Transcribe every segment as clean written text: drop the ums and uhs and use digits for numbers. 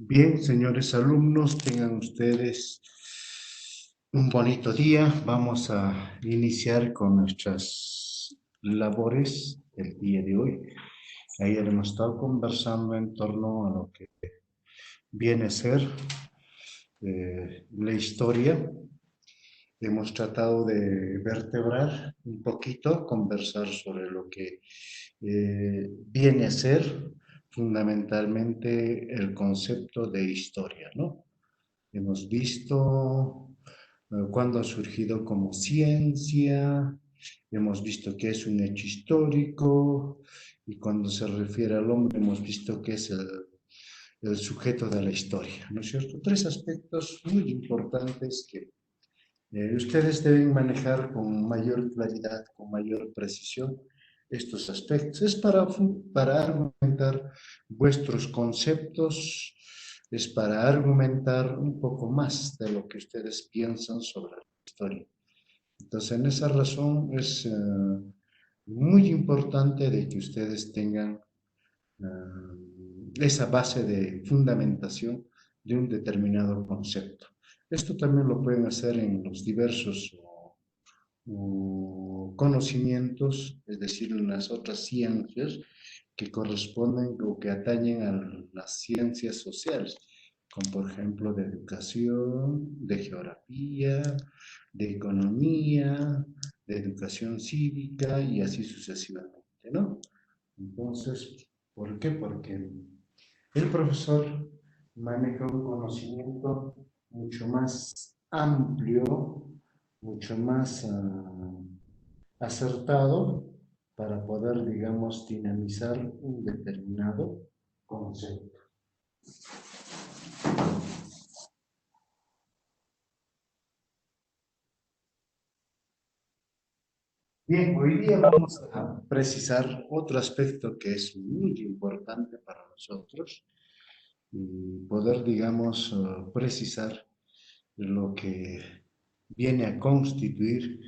Bien, señores alumnos, tengan ustedes un bonito día. Vamos a iniciar con nuestras labores del día de hoy. Ayer hemos estado conversando en torno a lo que viene a ser la historia. Hemos tratado de vertebrar un poquito, conversar sobre lo que viene a ser fundamentalmente el concepto de historia, ¿no? Hemos visto cuándo ha surgido como ciencia, hemos visto que es un hecho histórico y cuando se refiere al hombre hemos visto que es el sujeto de la historia, ¿no es cierto? Tres aspectos muy importantes que ustedes deben manejar con mayor claridad, con mayor precisión estos aspectos. Es para argumentar vuestros conceptos, es para argumentar un poco más de lo que ustedes piensan sobre la historia. Entonces, en esa razón es muy importante de que ustedes tengan esa base de fundamentación de un determinado concepto. Esto también lo pueden hacer en los diversos conocimientos, es decir, en las otras ciencias que corresponden o que atañen a las ciencias sociales, como por ejemplo de educación, de geografía, de economía, de educación cívica y así sucesivamente, ¿no? Entonces, ¿por qué? Porque el profesor maneja un conocimiento mucho más amplio, mucho más acertado para poder, digamos, dinamizar un determinado concepto. Bien, hoy día vamos a precisar otro aspecto que es muy importante para nosotros y poder, digamos, precisar lo que viene a constituir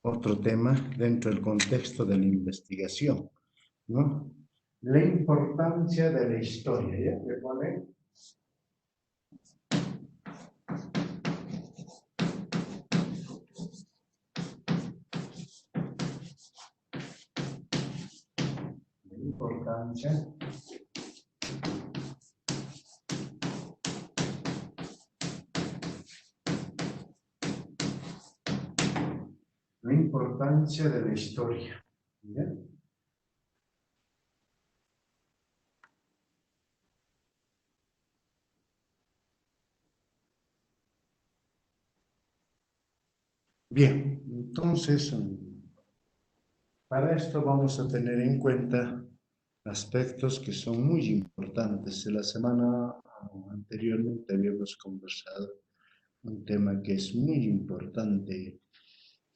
otro tema dentro del contexto de la investigación, ¿no? La importancia de la historia, ¿ya? ¿Me pone? La importancia la importancia de la historia. ¿Ya? Bien, entonces, para esto vamos a tener en cuenta aspectos que son muy importantes. La semana anteriormente habíamos conversado un tema que es muy importante,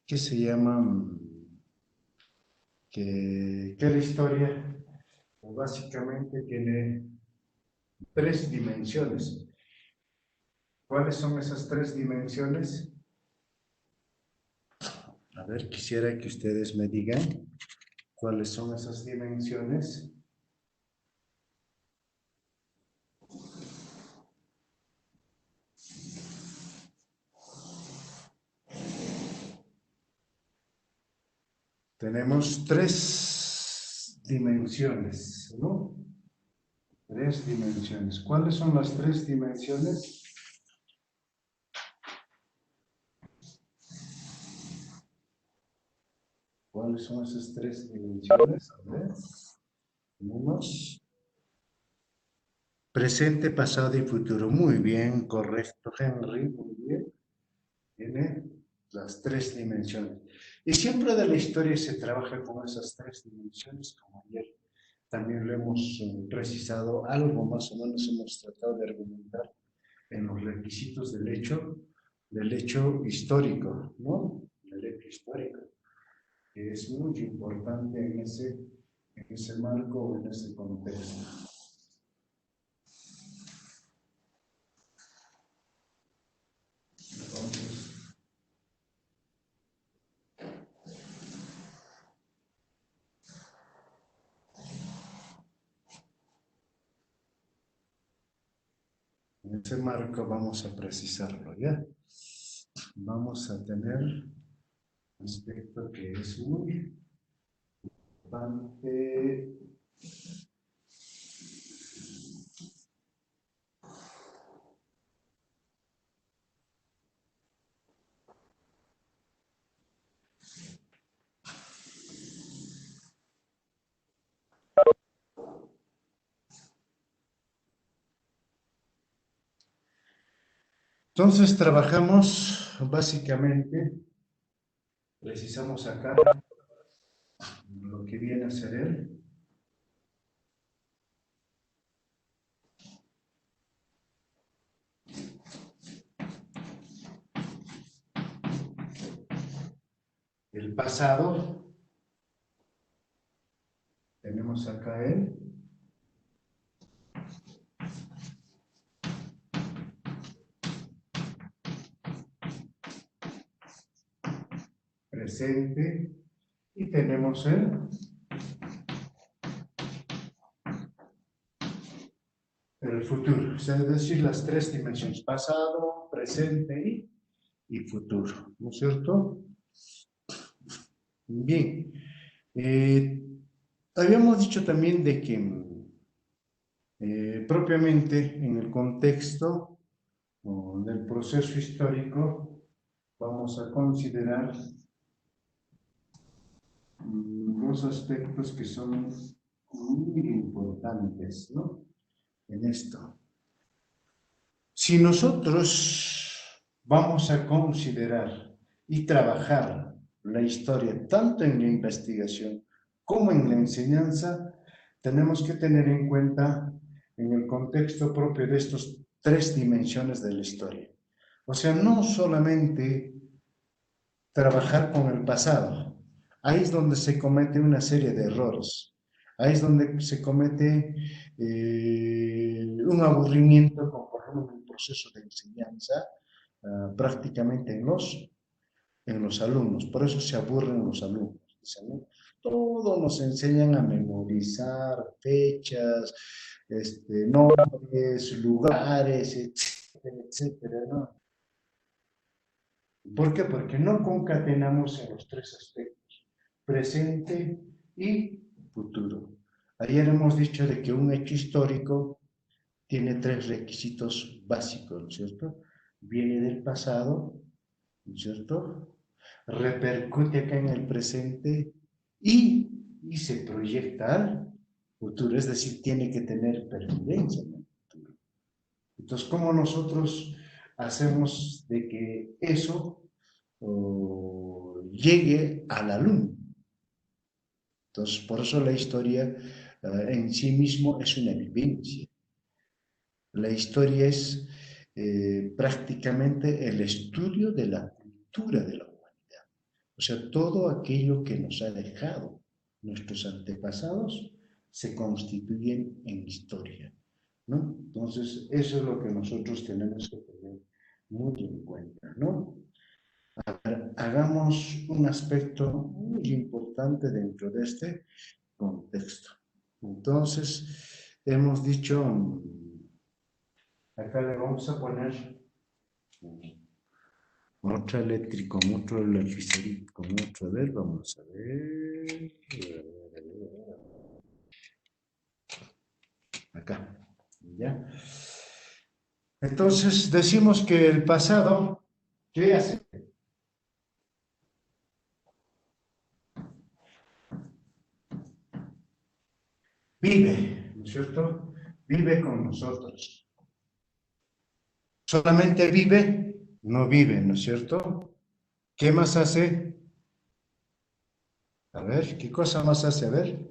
que se llama que la historia básicamente tiene tres dimensiones. ¿Cuáles son esas tres dimensiones? A ver, quisiera que ustedes me digan cuáles son esas dimensiones. Tenemos tres dimensiones, ¿no? Tres dimensiones. ¿Cuáles son las tres dimensiones? ¿Cuáles son esas tres dimensiones? A ver, tenemos presente, pasado y futuro. Muy bien, correcto, Henry, muy bien. Tiene las tres dimensiones. Y siempre de la historia se trabaja con esas tres dimensiones, como ayer también lo hemos precisado, algo más o menos hemos tratado de argumentar en los requisitos del hecho histórico, ¿no? Del hecho histórico, que es muy importante en ese marco, en ese contexto. Entonces, En ese marco vamos a precisarlo, ¿ya? Vamos a tener un aspecto que es muy importante. Entonces trabajamos básicamente, precisamos sacar lo que viene a ser el pasado. Tenemos acá el presente y tenemos el futuro. O sea, es decir, las tres dimensiones, pasado, presente y futuro. ¿No es cierto? Bien. Eh, Habíamos dicho también de que propiamente en el contexto del proceso histórico vamos a considerar dos aspectos que son muy importantes, ¿no? En esto. Si nosotros vamos a considerar y trabajar la historia tanto en la investigación como en la enseñanza, tenemos que tener en cuenta en el contexto propio de estas tres dimensiones de la historia. O sea, no solamente trabajar con el pasado. Ahí es donde se comete una serie de errores. Ahí es donde se comete un aburrimiento con, por ejemplo, un proceso de enseñanza prácticamente en los alumnos. Por eso se aburren los alumnos. Dicen, ¿no? Todo nos enseñan a memorizar fechas, nombres, lugares, etcétera, etcétera, ¿no? ¿Por qué? Porque no concatenamos en los tres aspectos, presente y futuro. Ayer hemos dicho de que un hecho histórico tiene tres requisitos básicos, ¿no es cierto? Viene del pasado, ¿no es cierto? Repercute acá en el presente y se proyecta al futuro, es decir, tiene que tener pervivencia en el futuro. Entonces, ¿cómo nosotros hacemos de que eso llegue al alumno? Entonces, por eso la historia en sí mismo es una vivencia. La historia es prácticamente el estudio de la cultura de la humanidad. O sea, todo aquello que nos ha dejado nuestros antepasados se constituyen en historia, ¿no? Entonces, eso es lo que nosotros tenemos que tener muy en cuenta, ¿no? Hagamos un aspecto muy importante dentro de este contexto. Entonces, hemos dicho, acá le vamos a poner otra eléctrica, con otro lapicerito, con otro, a ver, vamos a ver. Acá, ¿ya? Entonces, decimos que el pasado, ¿qué hace? Vive, ¿no es cierto? Vive con nosotros. Solamente vive, no vive, ¿no es cierto? ¿Qué más hace? A ver, ¿qué cosa más hace? A ver,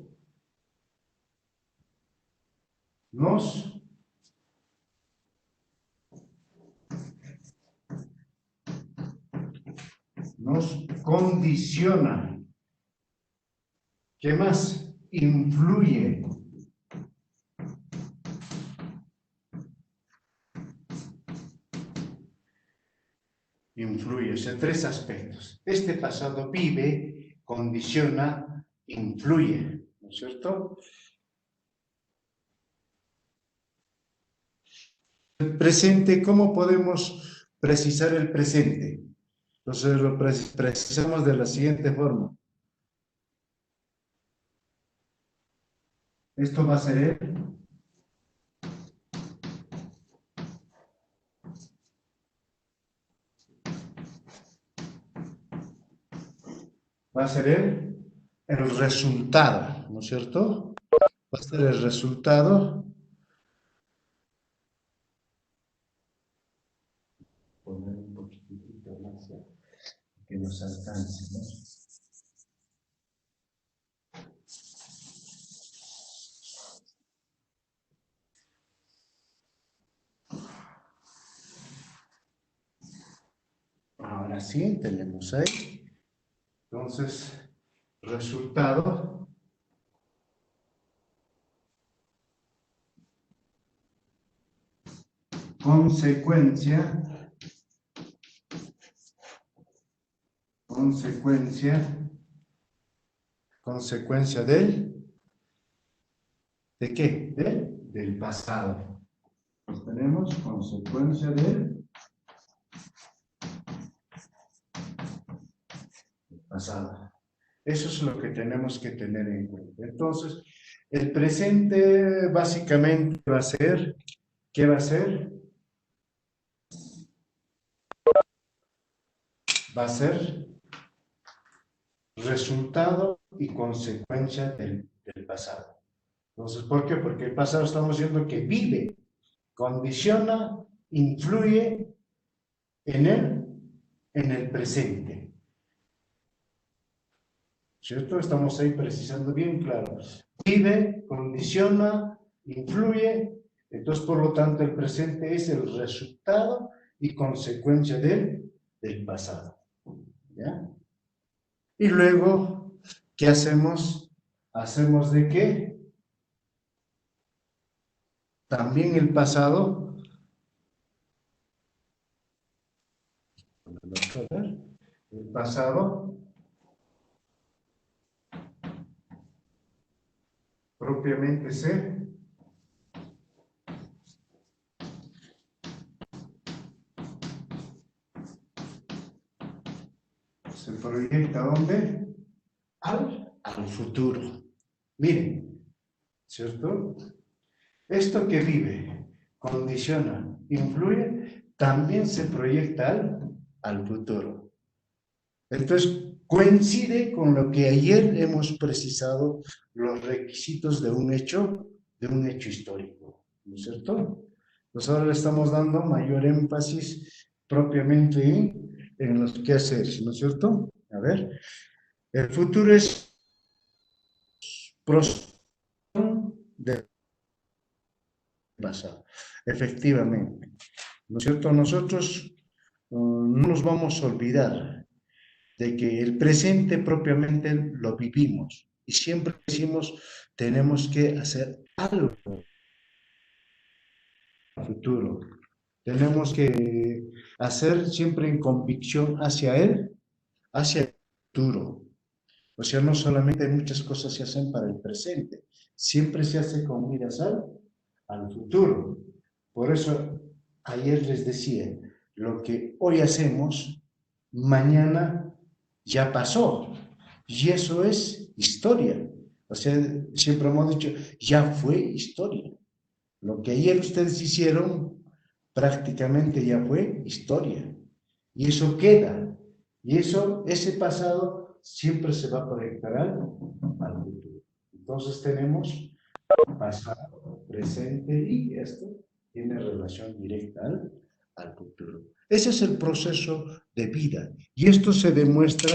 nos, nos condiciona. ¿Qué más? Influye. Influye, o sea, tres aspectos. Este pasado vive, condiciona, influye, ¿no es cierto? ¿No es cierto? El presente, ¿cómo podemos precisar el presente? Entonces lo precisamos de la siguiente forma. Esto va a ser él. Va a ser el resultado, ¿no es cierto? Va a ser el resultado. Poner un poquitito más, ¿ya? Que nos alcance, ¿no? Ahora sí, tenemos ahí. Entonces, resultado, consecuencia, consecuencia, consecuencia ¿de qué? Del pasado. Pues tenemos consecuencia del pasado. Eso es lo que tenemos que tener en cuenta. Entonces, el presente básicamente va a ser, ¿qué va a ser? Va a ser resultado y consecuencia del pasado. Entonces, ¿por qué? Porque el pasado estamos viendo que vive, condiciona, influye en el presente. ¿Cierto? Estamos ahí precisando bien claro. Vive, condiciona, influye. Entonces, por lo tanto, el presente es el resultado y consecuencia del pasado. ¿Ya? Y luego, ¿qué hacemos? Hacemos de qué? También el pasado, el pasado propiamente se proyecta ¿dónde? Al futuro. Miren, ¿cierto? Esto que vive, condiciona, influye, también se proyecta al futuro. Entonces, coincide con lo que ayer hemos precisado, los requisitos de un hecho histórico, ¿no es cierto? Pues ahora le estamos dando mayor énfasis propiamente en los quehaceres, ¿no es cierto? A ver, el futuro es del pasado, efectivamente, ¿no es cierto? Nosotros no nos vamos a olvidar de que el presente propiamente lo vivimos y siempre decimos tenemos que hacer algo en el futuro, tenemos que hacer siempre en convicción hacia el futuro. O sea, no solamente muchas cosas se hacen para el presente, siempre se hace con miras al futuro. Por eso ayer les decía, lo que hoy hacemos, mañana ya pasó. Y eso es historia. O sea, siempre hemos dicho, ya fue historia. Lo que ayer ustedes hicieron prácticamente ya fue historia. Y eso queda. Y eso, ese pasado siempre se va a proyectar al futuro. Entonces tenemos pasado, presente y esto tiene relación directa al futuro. Ese es el proceso de vida. Y esto se demuestra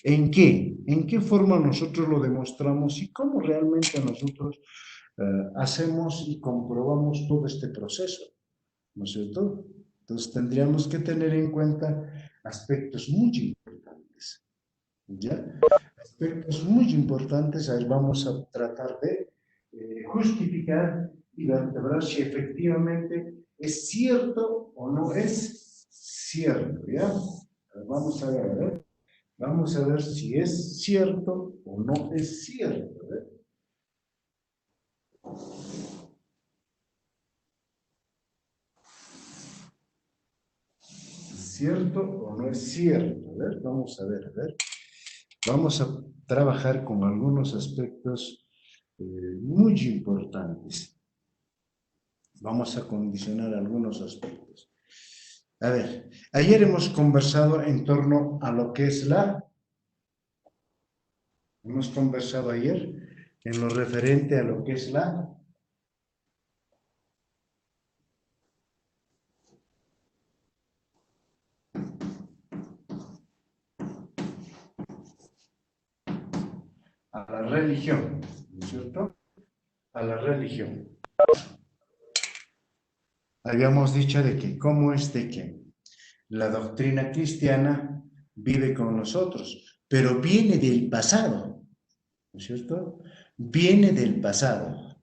en qué, en qué forma nosotros lo demostramos y cómo realmente nosotros hacemos y comprobamos todo este proceso, ¿no es cierto? Entonces tendríamos que tener en cuenta aspectos muy importantes, ¿ya? Aspectos muy importantes, ahí vamos a tratar de justificar y vertebrar si efectivamente es cierto o no es cierto, ¿ya? Vamos a ver, vamos a ver si es cierto o no es cierto, ¿eh? cierto o no es cierto? A ver, vamos a ver, a ver. Vamos a trabajar con algunos aspectos muy importantes. Vamos a condicionar algunos aspectos. A ver, ayer hemos conversado en torno a lo que es hemos conversado ayer en lo referente a lo que es a la religión, ¿no es cierto? A la religión. Habíamos dicho de que cómo es de que la doctrina cristiana vive con nosotros, pero viene del pasado, ¿no es cierto? Viene del pasado,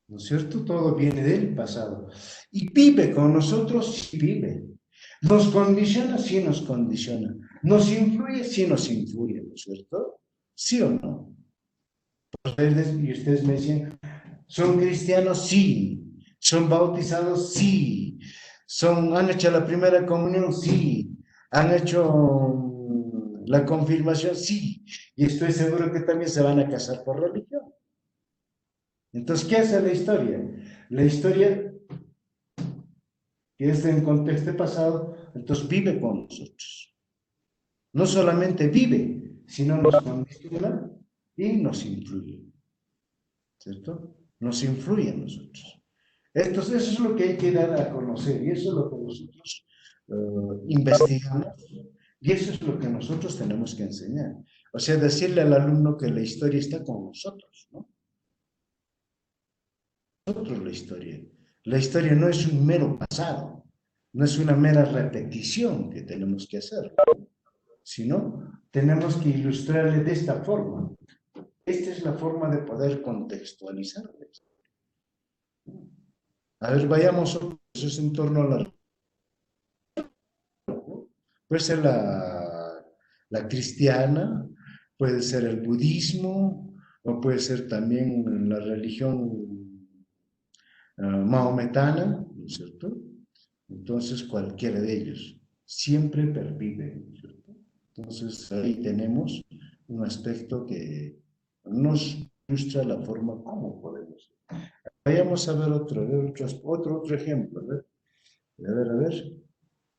¿no es cierto? Todo viene del pasado. Y vive con nosotros, sí vive. Nos condiciona, sí nos condiciona. Nos influye, sí nos influye, ¿no es cierto? ¿Sí o no? Y ustedes me decían, ¿son cristianos? Sí. ¿Son bautizados? Sí. ¿Han hecho la primera comunión? Sí. ¿Han hecho la confirmación? Sí. Y estoy seguro que también se van a casar por religión. Entonces, ¿qué hace la historia? La historia, que es en contexto pasado, entonces vive con nosotros. No solamente vive, sino nos condiciona y nos influye. ¿Cierto? Nos influye a nosotros. Entonces, eso es lo que hay que dar a conocer y eso es lo que nosotros investigamos y eso es lo que nosotros tenemos que enseñar. O sea, decirle al alumno que la historia está con nosotros, ¿no? Nosotros la historia. La historia no es un mero pasado, no es una mera repetición que tenemos que hacer, sino tenemos que ilustrarle de esta forma. Esta es la forma de poder contextualizarles. A ver, vayamos, eso es en torno a la... Puede ser la cristiana, puede ser el budismo, o puede ser también la religión maometana, ¿no es cierto? Entonces, cualquiera de ellos siempre pervive, ¿no es cierto? Entonces, ahí tenemos un aspecto que nos ilustra la forma como podemos. Vayamos a ver otro ejemplo, a ver,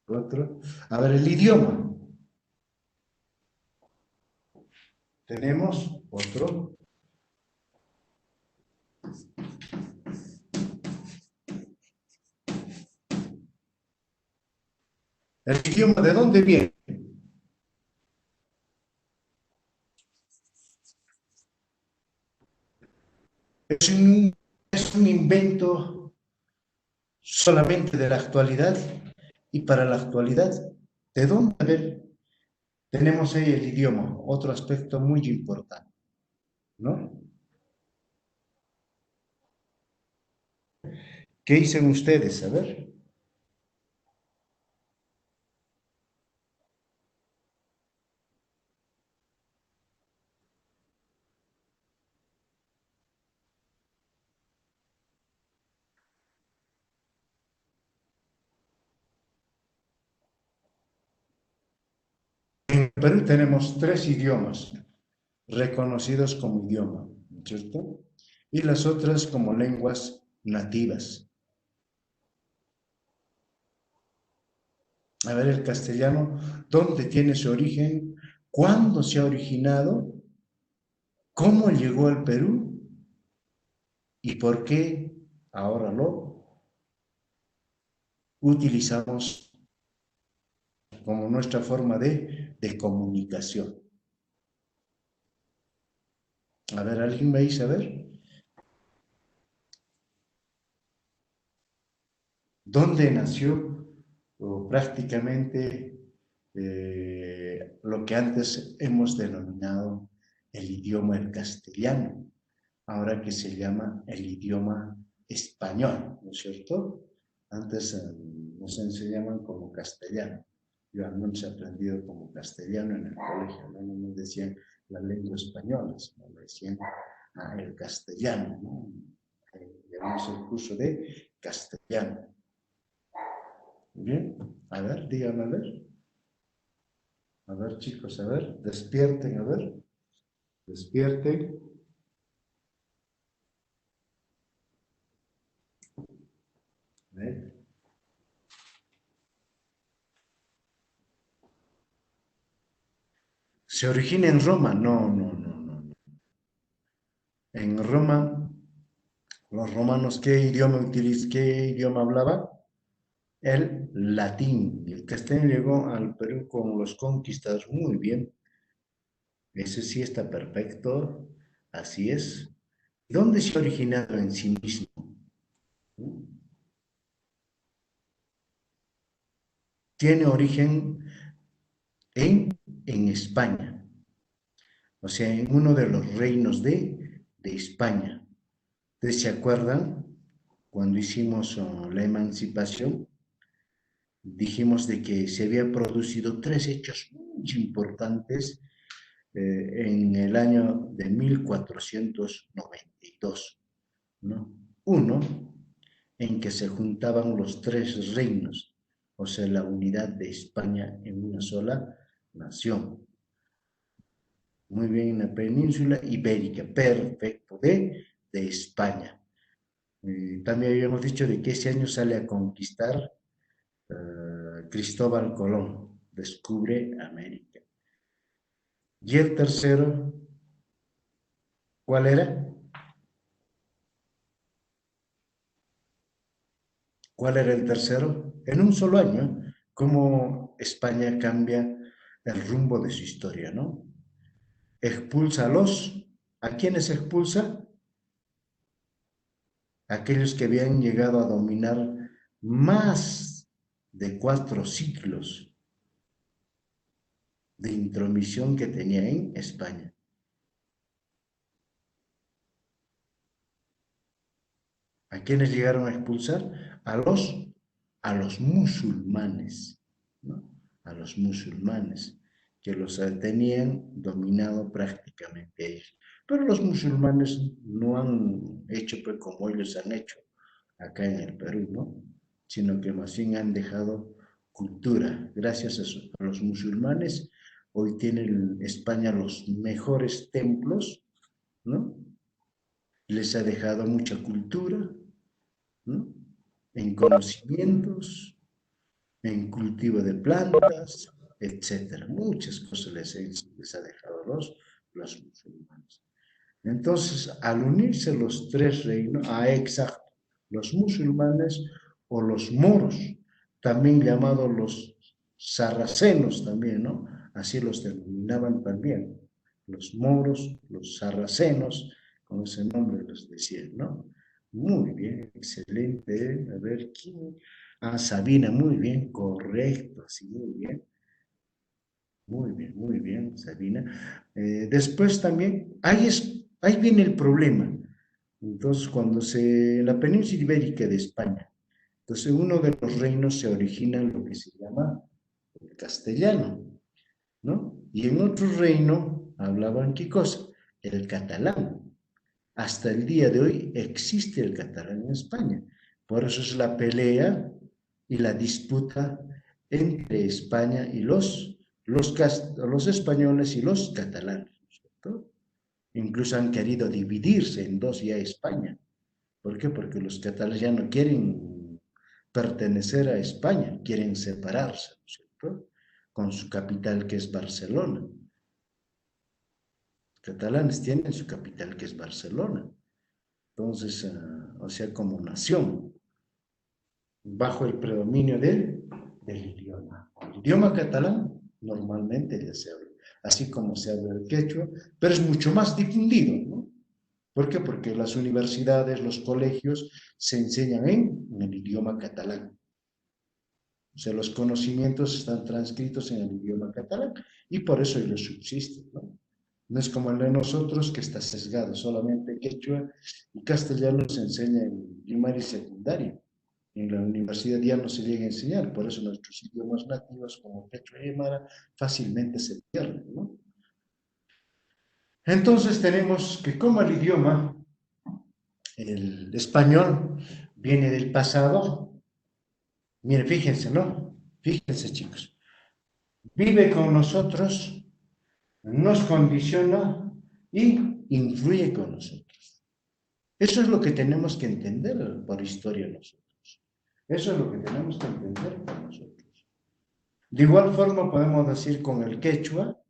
otro. A ver, el idioma. Tenemos otro. ¿El idioma de dónde viene? Es un invento solamente de la actualidad y para la actualidad. ¿De dónde? A ver, tenemos ahí el idioma, otro aspecto muy importante, ¿no? ¿Qué dicen ustedes? A ver. En Perú tenemos 3 idiomas reconocidos como idioma, ¿cierto? Y las otras como lenguas nativas. A ver, el castellano, ¿dónde tiene su origen? ¿Cuándo se ha originado? ¿Cómo llegó al Perú? ¿Y por qué ahora lo utilizamos como nuestra forma de comunicación? A ver, ¿alguien me dice? A ver, ¿dónde nació prácticamente lo que antes hemos denominado el idioma el castellano, ahora que se llama el idioma español, ¿no es cierto? Antes nos enseñaban como castellano. Yo al menos he aprendido como castellano en el colegio, no me decían la lengua española, sino me decían el castellano, ¿no? Llevamos el curso de castellano. Bien, a ver, díganme, a ver chicos, a ver, despierten, a ver, despierten. A ver. ¿Se origina en Roma? No, no, no, no. En Roma, los romanos, ¿qué idioma hablaban? El latín. Y el castellano llegó al Perú con los conquistadores. Muy bien. Ese sí está perfecto. Así es. ¿Dónde se ha originado en sí mismo? Tiene origen en España. O sea, en uno de los reinos de España. ¿Ustedes se acuerdan cuando hicimos la emancipación? Dijimos de que se habían producido tres hechos muy importantes en el año de 1492, ¿no? Uno, en que se juntaban los tres reinos, o sea, la unidad de España en una sola nación. Muy bien, en la península ibérica, perfecto, de España. También habíamos dicho de que ese año sale a conquistar Cristóbal Colón, descubre América. Y el tercero, ¿cuál era? ¿Cuál era el tercero? En un solo año, cómo España cambia el rumbo de su historia, ¿no? Expulsa ¿a quiénes expulsa? Aquellos que habían llegado a dominar más de 4 siglos de intromisión que tenía en España. ¿A quiénes llegaron a expulsar? A los, a los musulmanes, ¿no? A los musulmanes, que los tenían dominado prácticamente ellos. Pero los musulmanes no han hecho pues, como ellos han hecho acá en el Perú, ¿no? Sino que más bien han dejado cultura. Gracias a los musulmanes, hoy tiene España los mejores templos, ¿no? Les ha dejado mucha cultura, ¿no? En conocimientos, en cultivo de plantas, etcétera. Muchas cosas les ha dejado los musulmanes. Entonces, al unirse los tres reinos, exacto, los musulmanes o los moros, también llamados los sarracenos también, ¿no? Así los denominaban también, los moros, los sarracenos, con ese nombre los decían, ¿no? Muy bien, excelente. A ver, ¿quién? Ah, Sabina, muy bien, correcto, sí, muy bien, Sabina. Después también, ahí viene el problema. Entonces, la península ibérica de España, entonces uno de los reinos se origina en lo que se llama el castellano, ¿no? Y en otro reino hablaban qué cosa, el catalán. Hasta el día de hoy existe el catalán en España. Por eso es la pelea y la disputa entre España y los españoles y los catalanes, ¿cierto? Incluso han querido dividirse en dos ya España. ¿Por qué? Porque los catalanes ya no quieren pertenecer a España, quieren separarse, ¿cierto? Con su capital que es Barcelona. Los catalanes tienen su capital que es Barcelona. Entonces, o sea, como nación, bajo el predominio del idioma. El idioma catalán normalmente ya se habla, así como se habla el quechua, pero es mucho más difundido, ¿no? ¿Por qué? Porque las universidades, los colegios se enseñan en el idioma catalán. O sea, los conocimientos están transcritos en el idioma catalán y por eso ellos subsisten, ¿no? No es como el de nosotros que está sesgado, solamente quechua y castellano se enseña en primaria y secundaria. En la universidad ya no se llega a enseñar, por eso nuestros idiomas nativos como quechua y aymara fácilmente se pierden, ¿no? Entonces tenemos que como el idioma, el español, viene del pasado, Mire, fíjense, ¿no? Fíjense, chicos. Vive con nosotros, nos condiciona y influye con nosotros. Eso es lo que tenemos que entender por historia nosotros. Eso es lo que tenemos que entender por nosotros. De igual forma podemos decir con el quechua,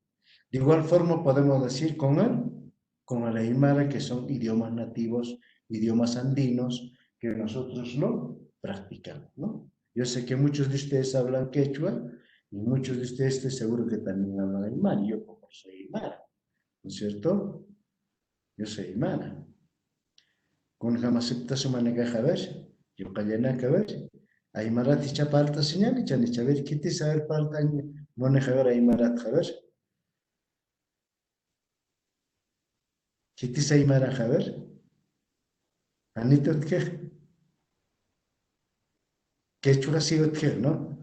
de igual forma podemos decir con el aymara, que son idiomas nativos, idiomas andinos, que nosotros no practicamos, ¿no? Yo sé que muchos de ustedes hablan quechua y muchos de ustedes estoy seguro que también hablan aymara. Yo como soy aymara, ¿no es cierto? Yo soy aymara. Con jamasipta sumanega javer, yo callena javer. Aymara ticha palta señal y chani chaver, ¿qué te saber palta? Mone javer aymara javer. ¿Qué te saber aymara javer? Anito tjej, quechua ha sido tjej, ¿no?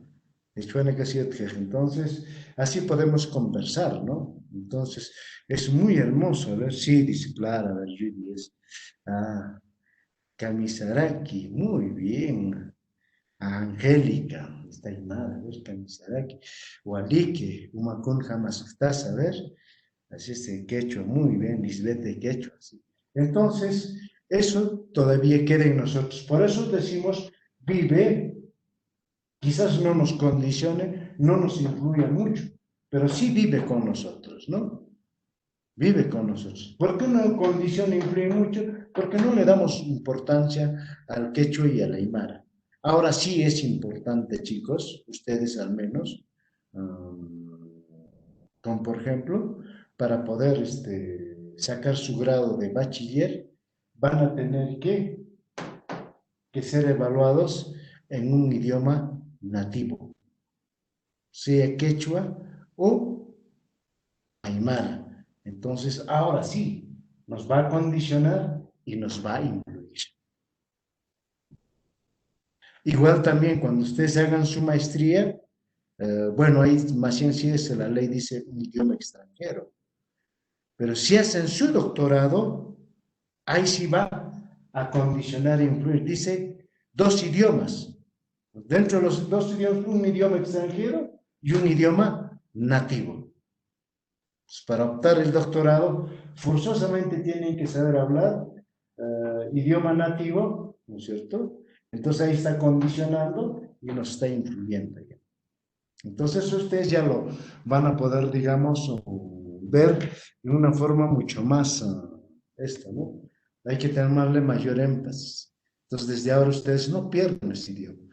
Quechua ha sido tjej. Entonces, así podemos conversar, ¿no? Entonces, es muy hermoso, a ver, sí, dice Clara, a ver, Judy es, ah, Kamisaraki, muy bien. Angélica, está Aymara, a ver, Kamisaraki. Walique, Umakun jamás estás, a ver, así es el quechua, muy bien, Lisbeth de quechua, sí. Entonces, eso todavía queda en nosotros. Por eso decimos, vive, quizás no nos condicione, no nos influya mucho, pero sí vive con nosotros, ¿no? Vive con nosotros. ¿Por qué no condiciona, influye mucho? Porque no le damos importancia al quechua y a la aymara. Ahora sí es importante, chicos, ustedes al menos, como por ejemplo, para poder sacar su grado de bachiller, van a tener que ser evaluados en un idioma nativo, sea quechua o aymara. Entonces, ahora sí, nos va a condicionar y nos va a influir. Igual también cuando ustedes hagan su maestría, bueno, ahí más bien sí es la ley dice un idioma extranjero, pero si hacen su doctorado, ahí sí va a condicionar e influir. Dice dos idiomas. Dentro de los dos idiomas, un idioma extranjero y un idioma nativo. Pues para optar el doctorado, forzosamente tienen que saber hablar idioma nativo, ¿no es cierto? Entonces ahí está condicionando y nos está influyendo. Ya. Entonces ustedes ya lo van a poder, digamos, ver de una forma mucho más esto, ¿no? Hay que tenerle mayor énfasis. Entonces desde ahora ustedes no pierdan este idioma.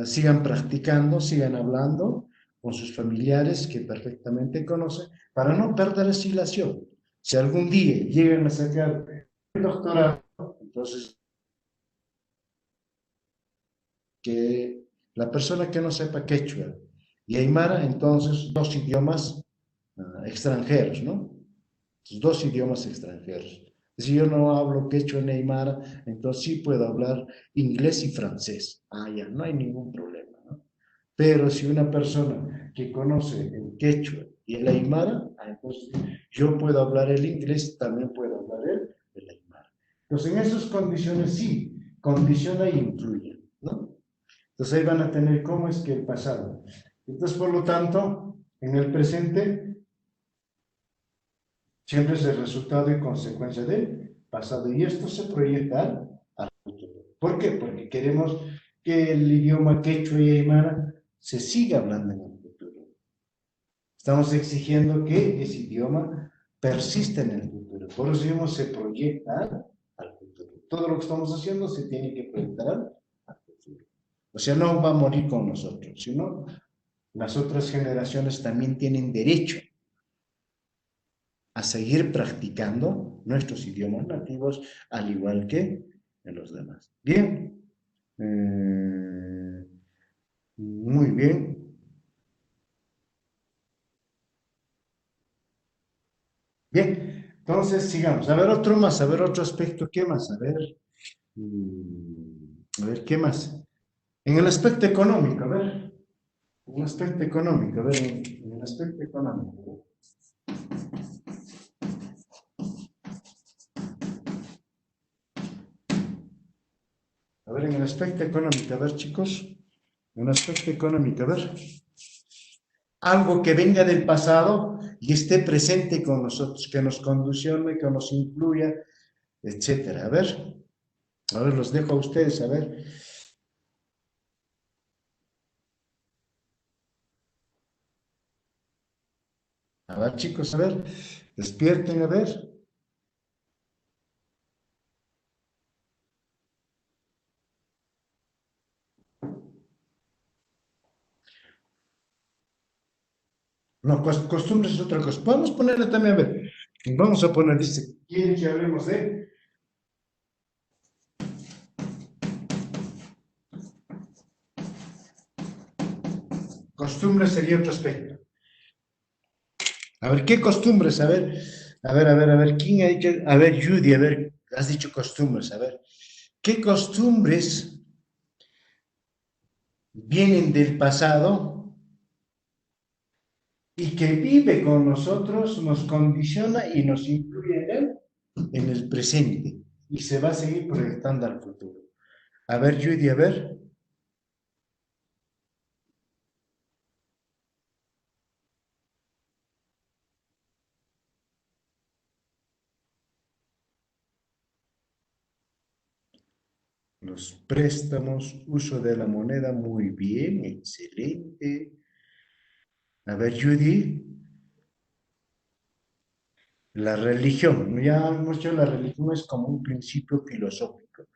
Sigan practicando, sigan hablando con sus familiares que perfectamente conocen para no perder esa ilación. Si algún día llegan a sacar el doctorado, entonces que la persona que no sepa quechua y aymara, entonces dos idiomas extranjeros, ¿no? Dos idiomas extranjeros. Si yo no hablo quechua ni aymara, entonces sí puedo hablar inglés y francés. Ah, ya, no hay ningún problema, ¿no? Pero si una persona que conoce el quechua y el aymara, entonces yo puedo hablar el inglés, también puedo hablar el aymara. Entonces en esas condiciones sí, condiciona e influye, ¿no? Entonces ahí van a tener cómo es que el pasado. Entonces, por lo tanto, en el presente siempre es el resultado y consecuencia del pasado. Y esto se proyecta al futuro. ¿Por qué? Porque queremos que el idioma quechua y aymara se siga hablando en el futuro. Estamos exigiendo que ese idioma persista en el futuro. Por eso mismo se proyecta al futuro. Todo lo que estamos haciendo se tiene que proyectar al futuro. O sea, no va a morir con nosotros, sino las otras generaciones también tienen derecho a seguir practicando nuestros idiomas nativos, al igual que en los demás. Bien, muy bien. Bien, entonces sigamos. A ver otro más, a ver otro aspecto. ¿Qué más? A ver, ¿qué más? En el aspecto económico, a ver. En el aspecto económico, a ver, en el aspecto económico. A ver, en el aspecto económico, a ver, chicos. Un aspecto económico, a ver. Algo que venga del pasado y esté presente con nosotros, que nos condicione, que nos influya, etcétera. A ver, los dejo a ustedes, a ver. A ver, chicos, a ver, despierten, a ver. No, costumbres es otra cosa. Podemos ponerle también, a ver. Vamos a poner, dice, ¿quieren que hablemos de costumbres? Sería otro aspecto. A ver, ¿qué costumbres? A ver, ¿quién ha dicho? A ver, Judy, a ver, has dicho costumbres, a ver. ¿Qué costumbres vienen del pasado y que vive con nosotros, nos condiciona y nos influye en el presente y se va a seguir proyectando al futuro? A ver, Judy, a ver. Los préstamos, uso de la moneda, muy bien, excelente. A ver, Judy, la religión, ya hemos dicho, la religión es como un principio filosófico.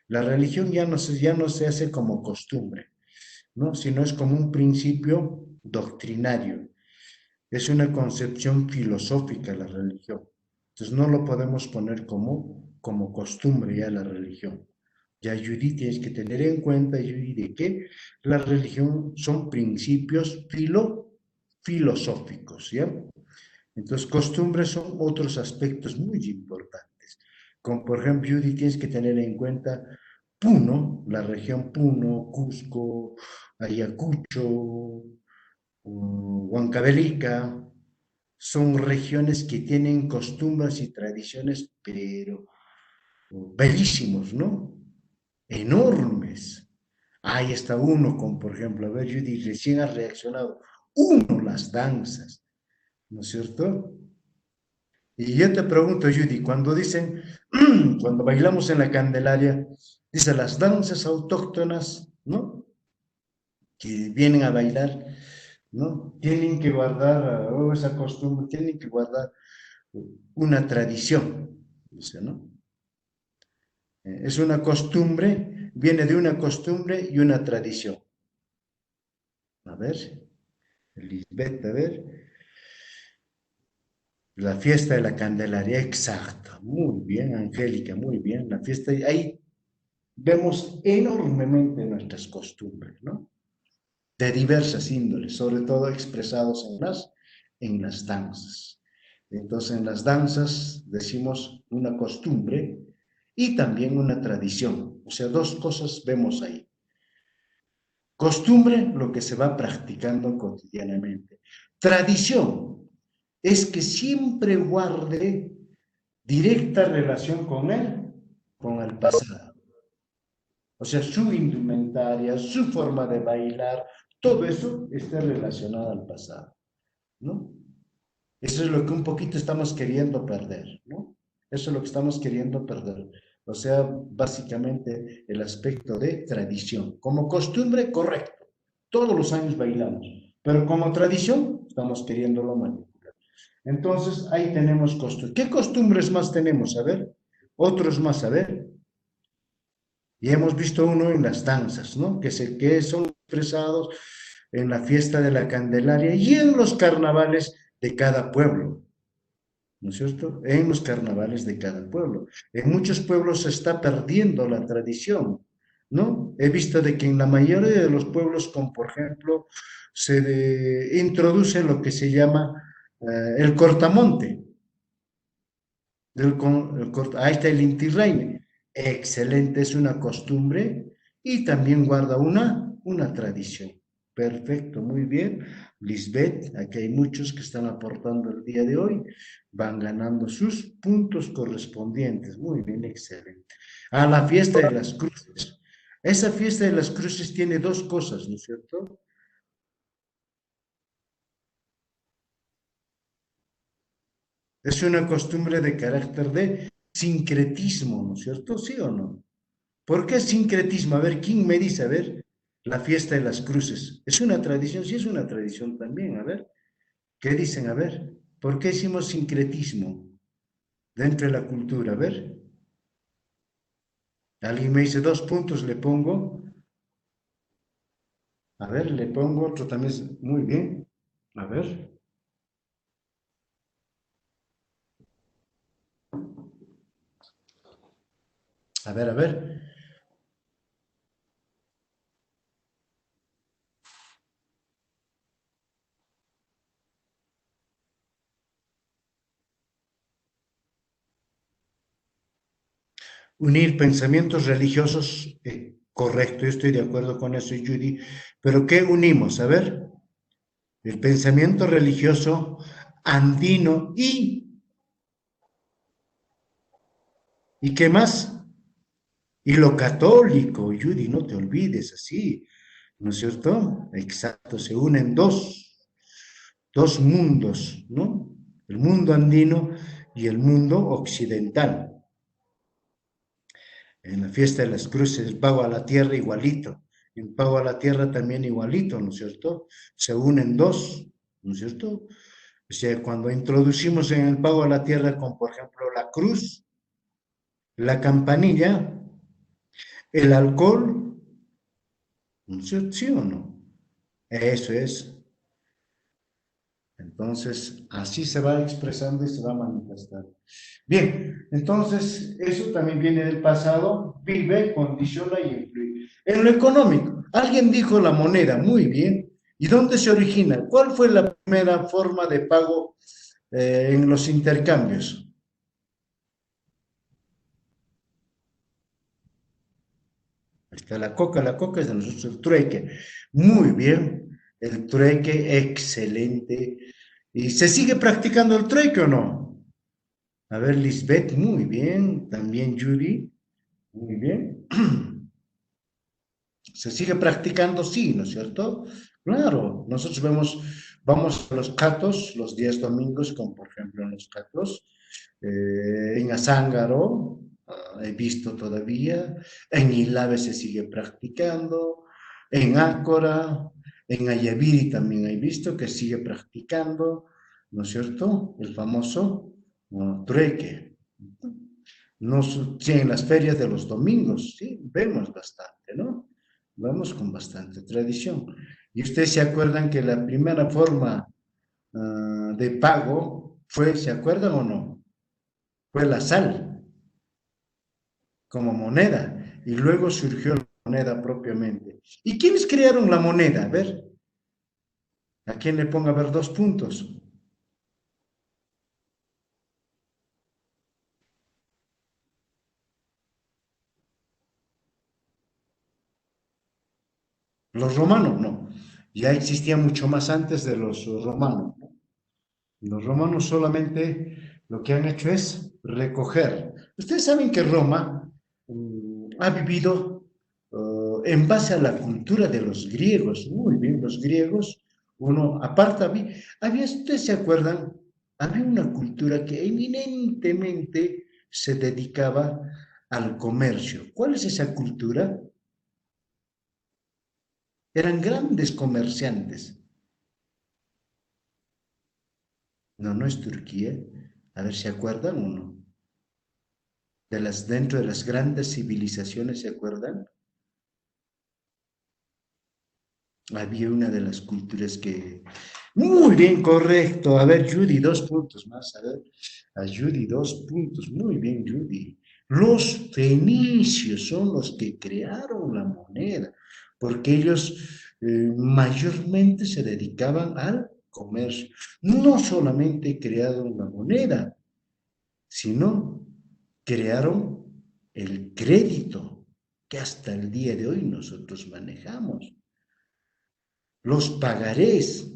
La religión ya no se hace como costumbre, ¿no? Sino es como un principio doctrinario. Es una concepción filosófica la religión. Entonces no lo podemos poner como costumbre ya la religión. Ya, Judy, tienes que tener en cuenta, Judy, de que la religión son principios filosóficos, ¿ya? Entonces, costumbres son otros aspectos muy importantes. Como por ejemplo, Judy, tienes que tener en cuenta Puno, la región Puno, Cusco, Ayacucho, Huancavelica, son regiones que tienen costumbres y tradiciones, pero bellísimos, ¿no? Enormes. Ahí está uno, con, por ejemplo, a ver, Judy, recién ha reaccionado. Uno, las danzas, ¿no es cierto? Y yo te pregunto, Judy, cuando dicen, cuando bailamos en la Candelaria, dice las danzas autóctonas, ¿no? Que vienen a bailar, ¿no? Tienen que guardar, esa costumbre, tienen que guardar una tradición, dice, ¿no? Es una costumbre, viene de una costumbre y una tradición. A ver, Lisbeth, a ver. La fiesta de la Candelaria, exacto. Muy bien, Angélica, muy bien. La fiesta, ahí vemos enormemente nuestras costumbres, ¿no? De diversas índoles, sobre todo expresados en las danzas. Entonces, en las danzas decimos una costumbre y también una tradición. O sea, dos cosas vemos ahí. Costumbre, lo que se va practicando cotidianamente. Tradición es que siempre guarde directa relación con el pasado. O sea, su indumentaria, su forma de bailar, todo eso está relacionado al pasado, ¿no? Eso es lo que un poquito estamos queriendo perder, ¿no? Eso es lo que estamos queriendo perder. O sea, básicamente el aspecto de tradición. Como costumbre, correcto. Todos los años bailamos, pero como tradición, estamos queriéndolo manipular. Entonces, ahí tenemos costumbres. ¿Qué costumbres más tenemos? A ver, otros más, a ver. Y hemos visto uno en las danzas, ¿no? Que son expresados en la fiesta de la Candelaria y en los carnavales de cada pueblo, ¿no es cierto? En los carnavales de cada pueblo. En muchos pueblos se está perdiendo la tradición, ¿no? He visto de que en la mayoría de los pueblos, como por ejemplo, introduce lo que se llama el cortamonte. Ahí está el Inti Raymi. Excelente, es una costumbre y también guarda una tradición. Perfecto, muy bien. Lisbeth, aquí hay muchos que están aportando el día de hoy, van ganando sus puntos correspondientes. Muy bien, excelente. A la fiesta de las cruces. Esa fiesta de las cruces tiene dos cosas, ¿no es cierto? Es una costumbre de carácter de sincretismo, ¿no es cierto? ¿Sí o no? ¿Por qué sincretismo? A ver, ¿quién me dice? A ver, la fiesta de las cruces. ¿Es una tradición? Sí, es una tradición también. A ver, ¿qué dicen? A ver, ¿por qué hicimos sincretismo dentro de la cultura? A ver, alguien me dice 2 puntos, le pongo. A ver, le pongo otro también. Muy bien. A ver, a ver, a ver. Unir pensamientos religiosos, correcto, yo estoy de acuerdo con eso, Judy. Pero ¿qué unimos? A ver, el pensamiento religioso andino ¿y qué más? Y lo católico, Judy, no te olvides, así, ¿no es cierto? Exacto, se unen dos mundos, ¿no? El mundo andino y el mundo occidental. En la fiesta de las cruces, el pago a la tierra igualito. El pago a la tierra también igualito, ¿no es cierto? Se unen dos, ¿no es cierto? O sea, cuando introducimos en el pago a la tierra, con por ejemplo la cruz, la campanilla, el alcohol, ¿no es cierto? ¿Sí o no? Eso es. Entonces, así se va expresando y se va manifestando. Bien, entonces, eso también viene del pasado, vive, condiciona y influye. En lo económico, alguien dijo la moneda, muy bien. ¿Y dónde se origina? ¿Cuál fue la primera forma de pago en los intercambios? Está la coca es de nosotros el trueque. Muy bien, el trueque, excelente. ¿Y se sigue practicando el trueque o no? A ver, Lisbeth, muy bien. También Judy, muy bien. Se sigue practicando, sí, ¿no es cierto? Claro, nosotros vamos a los catos los días domingos, como por ejemplo en los catos, en Azángaro, he visto todavía, en Ilave se sigue practicando, en Ácora, en Ayaviri también he visto que sigue practicando, ¿no es cierto? El famoso trueque. No, sí, en las ferias de los domingos, sí, vemos bastante, ¿no? Vamos con bastante tradición. ¿Y ustedes se acuerdan que la primera forma de pago fue, se acuerdan o no? Fue la sal como moneda y luego surgió la moneda propiamente. ¿Y quiénes crearon la moneda? A ver, ¿a quién le ponga a ver 2 puntos? Los romanos, no. Ya existía mucho más antes de los romanos, ¿no? Los romanos solamente lo que han hecho es recoger. Ustedes saben que Roma ha vivido en base a la cultura de los griegos. Muy bien, los griegos, uno, aparte, ¿ustedes se acuerdan? Había una cultura que eminentemente se dedicaba al comercio. ¿Cuál es esa cultura? Eran grandes comerciantes. No, no es Turquía. A ver si acuerdan uno. Dentro de las grandes civilizaciones, ¿se acuerdan? Había una de las culturas que... Muy bien, correcto. A ver, Judy, 2 puntos más. A ver, a Judy, 2 puntos. Muy bien, Judy. Los fenicios son los que crearon la moneda, porque ellos mayormente se dedicaban al comercio. No solamente crearon la moneda, sino crearon el crédito que hasta el día de hoy nosotros manejamos, los pagarés,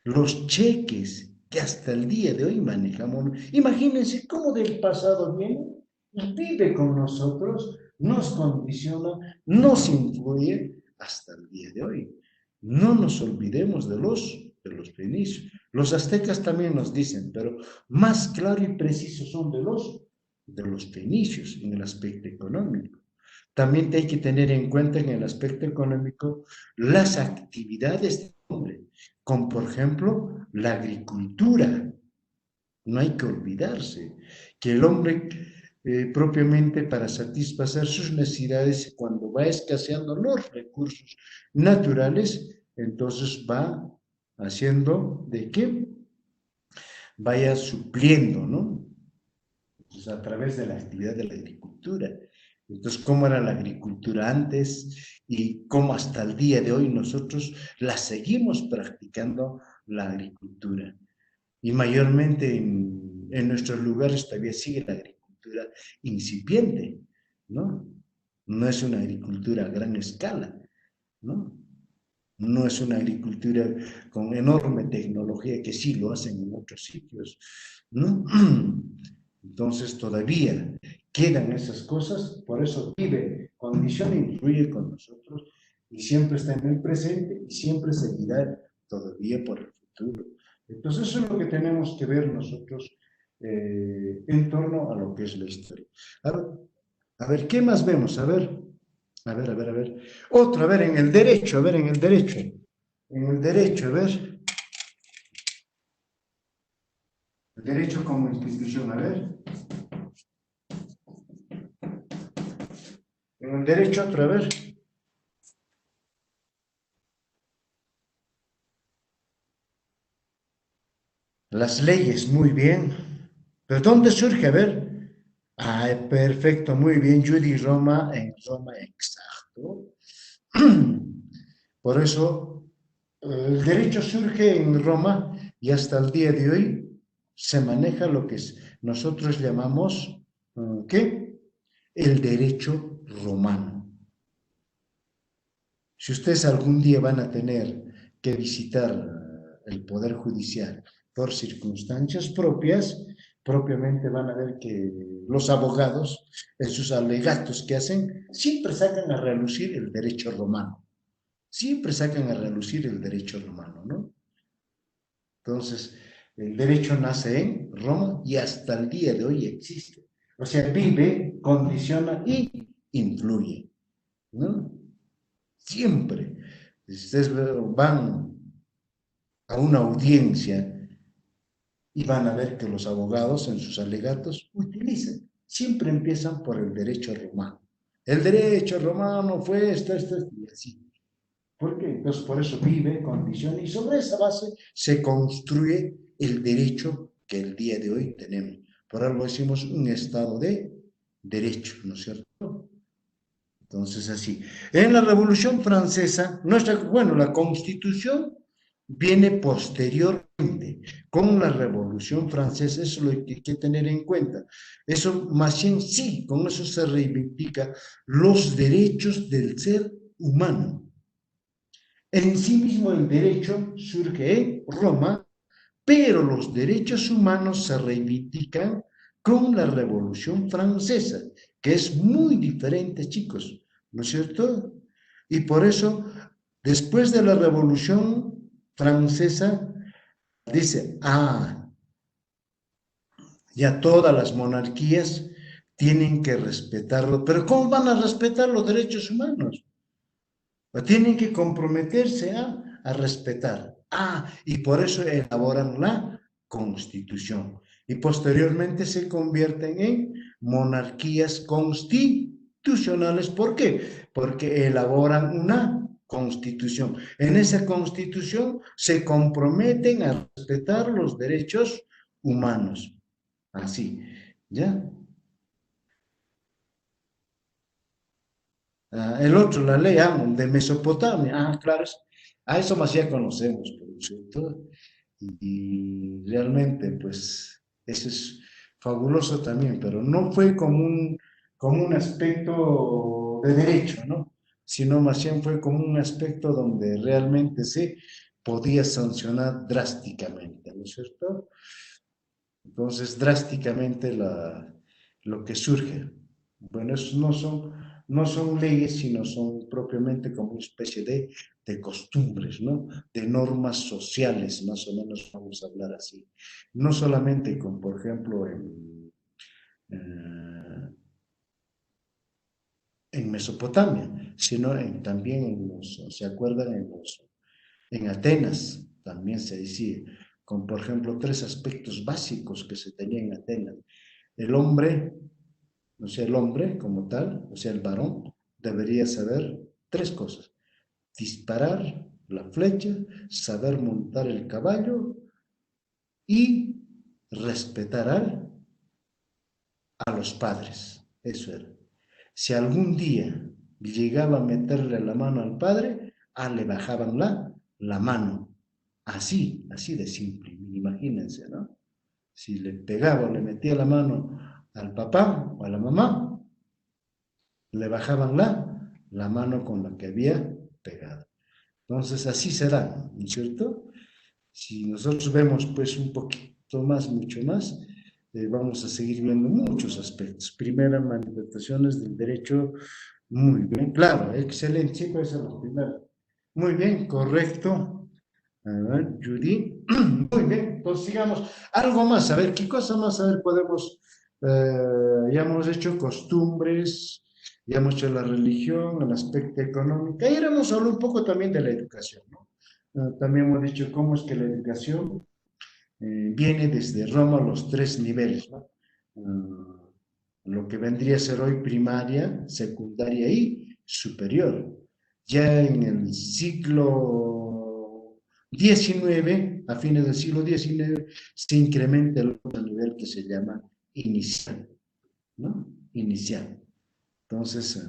los cheques que hasta el día de hoy manejamos. Imagínense cómo del pasado viene y vive con nosotros nos condiciona, nos influye hasta el día de hoy. No nos olvidemos de los fenicios. Los aztecas también nos dicen, pero más claro y preciso son de los fenicios en el aspecto económico. También hay que tener en cuenta en el aspecto económico las actividades del hombre, como por ejemplo la agricultura. No hay que olvidarse que el hombre propiamente para satisfacer sus necesidades, cuando va escaseando los recursos naturales, entonces va haciendo de que vaya supliendo, ¿no? Pues a través de la actividad de la agricultura. Entonces, ¿cómo era la agricultura antes y cómo hasta el día de hoy nosotros la seguimos practicando la agricultura? Y mayormente en nuestros lugares todavía sigue la agricultura incipiente, ¿no? No es una agricultura a gran escala, ¿no? No es una agricultura con enorme tecnología que sí lo hacen en otros sitios, ¿no? Entonces todavía quedan esas cosas, por eso vive, condición influye con nosotros y siempre está en el presente y siempre seguirá todavía por el futuro. Entonces eso es lo que tenemos que ver nosotros en torno a lo que es la historia. A ver, ¿qué más vemos? A ver. Otro, a ver, en el derecho, a ver, en el derecho. En el derecho, a ver. El derecho como institución, a ver. En el derecho, otra vez. Las leyes, muy bien. ¿Pero dónde surge? A ver. Ah, perfecto, muy bien. Judy Roma, en Roma, exacto. Por eso, el derecho surge en Roma y hasta el día de hoy se maneja lo que nosotros llamamos, ¿qué? El derecho romano. Si ustedes algún día van a tener que visitar el Poder Judicial por circunstancias propias, propiamente van a ver que los abogados, en sus alegatos que hacen, siempre sacan a relucir el derecho romano. Siempre sacan a relucir el derecho romano, ¿no? Entonces, el derecho nace en Roma y hasta el día de hoy existe. O sea, vive, condiciona y influye, ¿no? Siempre. Si ustedes van a una audiencia y van a ver que los abogados en sus alegatos utilizan, siempre empiezan por el derecho romano. El derecho romano fue esto, y así. ¿Por qué? Entonces, por eso vive, condiciona y sobre esa base se construye el derecho que el día de hoy tenemos. Por algo decimos un Estado de derecho, ¿no es cierto? Entonces, así. En la Revolución Francesa, bueno, la Constitución viene posteriormente, con la Revolución Francesa, eso es lo que hay que tener en cuenta. Eso, más bien, sí, con eso se reivindica los derechos del ser humano. En sí mismo el derecho surge en Roma, pero los derechos humanos se reivindican con la Revolución Francesa, que es muy diferente, chicos, ¿no es cierto? Y por eso, después de la Revolución Francesa, dice, ya todas las monarquías tienen que respetarlo, pero ¿cómo van a respetar los derechos humanos? Tienen que comprometerse a respetar. Y por eso elaboran la Constitución. Y posteriormente se convierten en monarquías constitucionales. ¿Por qué? Porque elaboran una Constitución. En esa Constitución se comprometen a respetar los derechos humanos. Así, ¿ya? El otro, la ley de Mesopotamia. Claro, a eso más ya conocemos, ¿cierto? Y realmente, pues, eso es fabuloso también, pero no fue como un aspecto de derecho, ¿no? Sino más bien fue como un aspecto donde realmente se podía sancionar drásticamente, ¿no es cierto? Entonces, drásticamente lo que surge. Bueno, esos no son no son leyes, sino son propiamente como una especie de costumbres, ¿no? De normas sociales, más o menos vamos a hablar así. No solamente con, por ejemplo, eh, en Mesopotamia, sino también ¿se acuerdan? En Atenas también se decía, con por ejemplo tres aspectos básicos que se tenían en Atenas. El hombre, o sea, el hombre como tal, o sea, el varón, debería saber tres cosas: disparar la flecha, saber montar el caballo y respetar a los padres. Eso era. Si algún día llegaba a meterle la mano al padre, le bajaban la mano. Así de simple, imagínense, ¿no? Si le pegaba o le metía la mano al papá o a la mamá, le bajaban la mano con la que había pegado. Entonces así será, ¿no es cierto? Si nosotros vemos pues un poquito más, mucho más, vamos a seguir viendo muchos aspectos. Primera, manifestaciones del derecho, muy bien, claro, excelente, sí, puede ser la primera. Muy bien, correcto. A ver, Judy, muy bien, entonces sigamos. Algo más, a ver, ¿qué cosa más, a ver, podemos, ya hemos hecho costumbres, ya hemos hecho la religión, el aspecto económico, y ahora hemos hablado un poco también de la educación, ¿no? También hemos dicho cómo es que la educación viene desde Roma a los tres niveles, ¿no? Lo que vendría a ser hoy primaria, secundaria y superior. Ya en el siglo XIX, a fines del siglo XIX, se incrementa el otro nivel que se llama inicial, ¿no? Inicial. Entonces,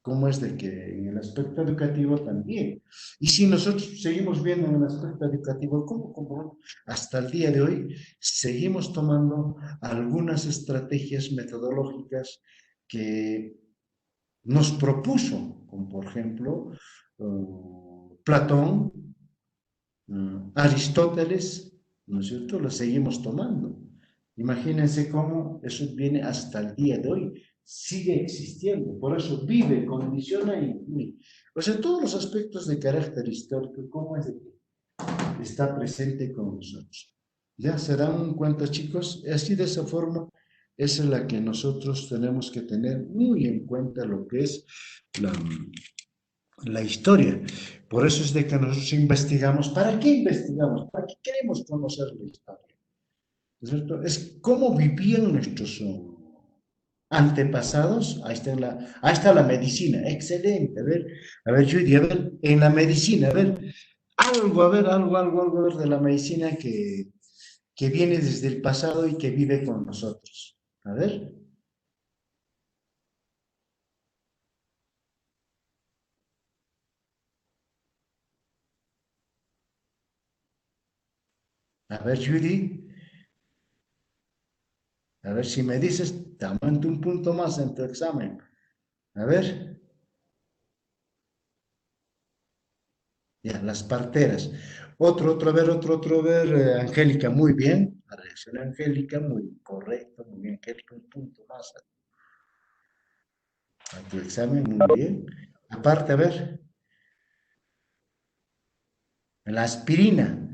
¿cómo es de que en el aspecto educativo también? Y si nosotros seguimos viendo en el aspecto educativo, ¿cómo hasta el día de hoy seguimos tomando algunas estrategias metodológicas que nos propuso, como por ejemplo Platón, Aristóteles, ¿no es cierto? Lo seguimos tomando. Imagínense cómo eso viene hasta el día de hoy, sigue existiendo, por eso vive, condiciona y o sea, todos los aspectos de carácter histórico, cómo es de que está presente con nosotros. Ya se dan cuenta, chicos, así de esa forma es en la que nosotros tenemos que tener muy en cuenta lo que es la, la historia. Por eso es de que nosotros investigamos. ¿Para qué investigamos? ¿Para qué queremos conocer la historia? ¿Es cierto? Es cómo vivían nuestros antepasados. Ahí está la medicina. Excelente. A ver, Judy, a ver, en la medicina, a ver, algo, a ver de la medicina que viene desde el pasado y que vive con nosotros. A ver, Judy, a ver si me dices, te aumento un punto más en tu examen. A ver. Ya, las parteras. Otro, ver, Angélica, muy bien. La reacción Angélica, muy correcto, muy bien, Angélica, un punto más a tu examen, muy bien. Aparte, a ver, la aspirina.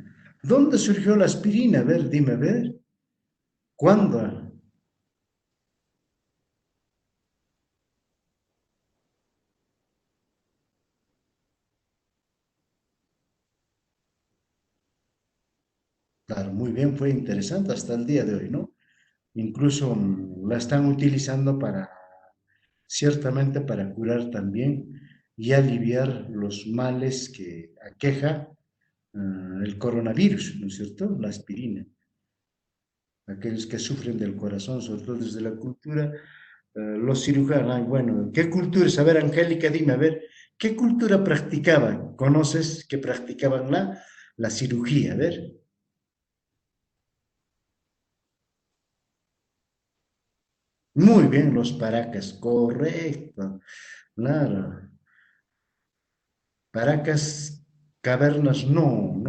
¿Dónde surgió la aspirina? A ver, dime, a ver. ¿Cuándo? Claro, muy bien, fue interesante hasta el día de hoy, ¿no? Incluso la están utilizando ciertamente para curar también y aliviar los males que aqueja el coronavirus, ¿no es cierto? La aspirina. Aquellos que sufren del corazón, sobre todo desde la cultura, los cirujanos, bueno, ¿qué cultura? A ver, Angélica, dime, a ver, ¿qué cultura practicaban? ¿Conoces que practicaban la cirugía? A ver, muy bien, los paracas, correcto, claro. Paracas, cavernas, no,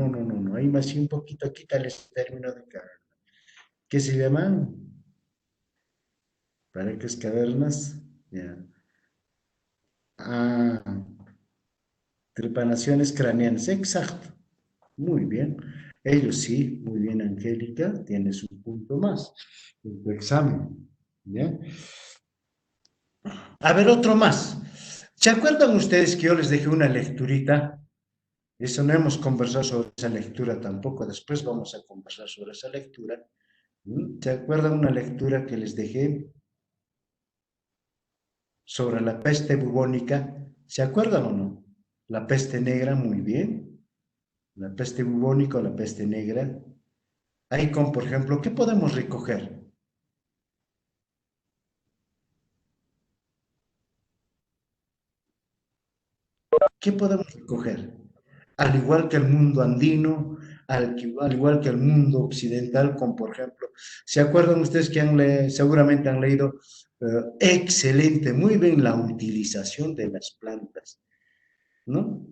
ahí más sí un poquito, quítale ese término de caverna. ¿Qué se llaman? Paracas, cavernas, ya. Ah, trepanaciones craneanas, exacto. Muy bien. Ellos sí, muy bien, Angélica, tienes un punto más en tu examen. ¿Ya? A ver, otro más. ¿Se acuerdan ustedes que yo les dejé una lecturita? Eso no hemos conversado sobre esa lectura tampoco. Después vamos a conversar sobre esa lectura. ¿Mm? ¿Se acuerdan una lectura que les dejé sobre la peste bubónica? ¿Se acuerdan o no? La peste negra, muy bien. La peste bubónica o la peste negra. Ahí con, por ejemplo, ¿qué podemos recoger? ¿Qué podemos recoger? Al igual que el mundo andino, al igual que el mundo occidental, como por ejemplo, ¿se acuerdan ustedes que seguramente han leído excelente, muy bien la utilización de las plantas, ¿no?